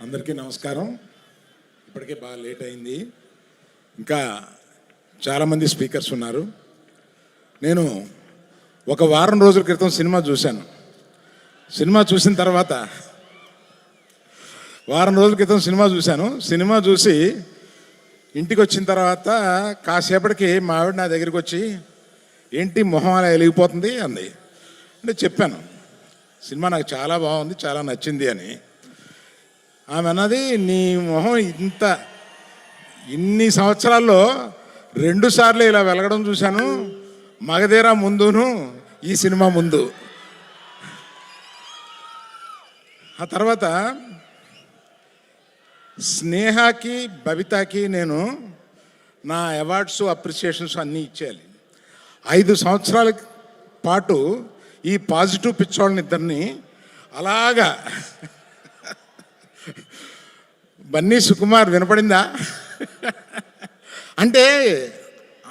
అందరికీ నమస్కారం. ఇప్పటికే బాగా లేట్ అయింది, ఇంకా చాలామంది స్పీకర్స్ ఉన్నారు. నేను ఒక వారం రోజుల క్రితం సినిమా చూశాను. సినిమా చూసిన తర్వాత సినిమా చూసి ఇంటికి వచ్చిన తర్వాత కాసేపటికి మా ఆవిడ నా దగ్గరికి వచ్చి, ఏంటి మొహం అలా వెలిగిపోతుంది అంది. అంటే చెప్పాను, సినిమా నాకు చాలా బాగుంది, చాలా నచ్చింది అని. ఆమె అన్నది, నీ మొహం ఇన్ని సంవత్సరాల్లో 2 సార్లు ఇలా వెలగడం చూశాను, మగధీర ముందును ఈ సినిమా ముందు. ఆ తర్వాత స్నేహకి బబితాకి నేను నా అవార్డ్స్ అప్రిసియేషన్స్ అన్నీ ఇచ్చేయాలి. 5 సంవత్సరాల పాటు ఈ పాజిటివ్ పిచ్చోళ్ళని ఇద్దరిని అలాగా బన్నీ సుకుమార్ వినపడిందా అంటే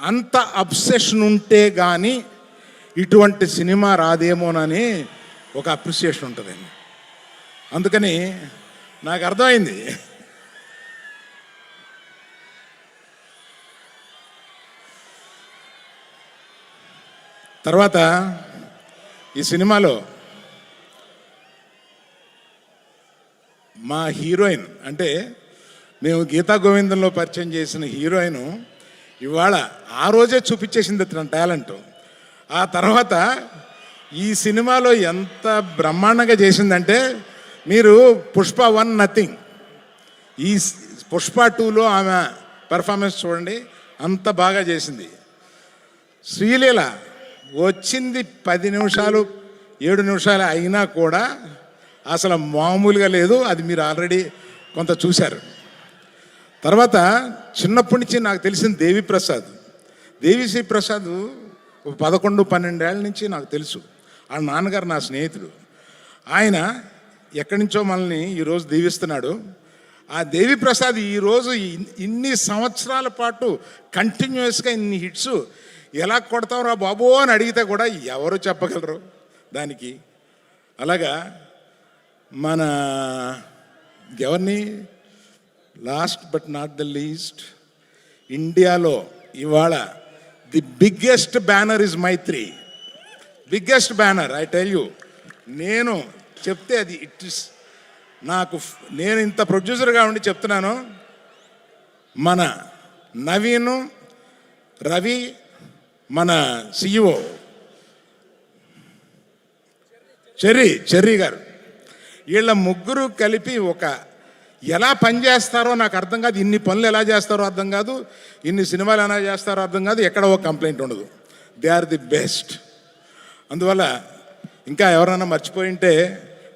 అంత అబ్సెషన్ ఉంటే కానీ ఇటువంటి సినిమా రాదేమోనని ఒక అప్రిసియేషన్ ఉంటుందండి. అందుకని నాకు అర్థమైంది. తర్వాత ఈ సినిమాలో మా హీరోయిన్, అంటే మేము గీతా గోవిందంలో పరిచయం చేసిన హీరోయిన్ ఇవాళ ఆ రోజే చూపించేసింది తన టాలెంట్. ఆ తర్వాత ఈ సినిమాలో ఎంత బ్రహ్మాండంగా చేసిందంటే, మీరు పుష్ప 1 నథింగ్, ఈ పుష్ప 2లో ఆమె పెర్ఫార్మెన్స్ చూడండి, అంత బాగా చేసింది. శ్రీలీల వచ్చింది 10 నిమిషాలు 7 నిమిషాలు అయినా కూడా అసలు మామూలుగా లేదు. అది మీరు ఆల్రెడీ కొంత చూశారు. తర్వాత చిన్నప్పటి నుంచి నాకు తెలిసిన దేవిశ్రీ ప్రసాద్ 11-12 ఏళ్ళ నుంచి నాకు తెలుసు. ఆ నాన్నగారు నా స్నేహితుడు. ఆయన ఎక్కడి నుంచో మనల్ని ఈరోజు దీవిస్తున్నాడు. ఆ దేవిప్రసాద్ ఈరోజు ఇన్ని సంవత్సరాల పాటు కంటిన్యూస్గా ఇన్ని హిట్స్ ఎలా కొడతావురా బాబు అని అడిగితే కూడా ఎవరు చెప్పగలరు దానికి. అలాగా మన ఎవరిని, last but not the least, ఇండియాలో ఇవాళ the biggest banner is Mythri. Biggest banner, I tell you. నేను చెప్తే అది ఇట్ ఇస్ నేను ఇంత ప్రొడ్యూసర్గా ఉండి చెప్తున్నాను. మన నవీను, రవి, మన సిఇఓ చెర్రీ గారు, వీళ్ళ ముగ్గురు కలిపి ఎలా పనిచేస్తారో నాకు అర్థం కాదు. ఇన్ని పనులు ఎలా చేస్తారో అర్థం కాదు, ఇన్ని సినిమాలు ఎలా చేస్తారో అర్థం కాదు, ఎక్కడ ఒక కంప్లైంట్ ఉండదు. They are the best. అందువల్ల ఇంకా ఎవరైనా మర్చిపోయింటే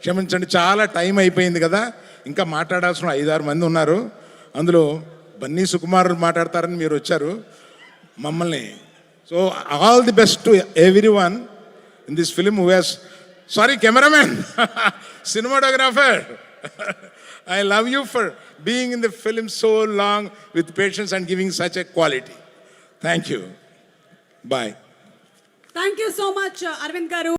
క్షమించండి, చాలా టైం అయిపోయింది కదా. ఇంకా మాట్లాడాల్సిన 5-6 మంది ఉన్నారు. అందులో బన్నీ సుకుమార్ మాట్లాడతారని మీరు వచ్చారు మమ్మల్ని. So all the best to every one in this film who has, sorry cameraman, cinematographer, I love you for being in the film so long with patience and giving such a quality. Thank you. Bye. Thank you so much, Arvind garu.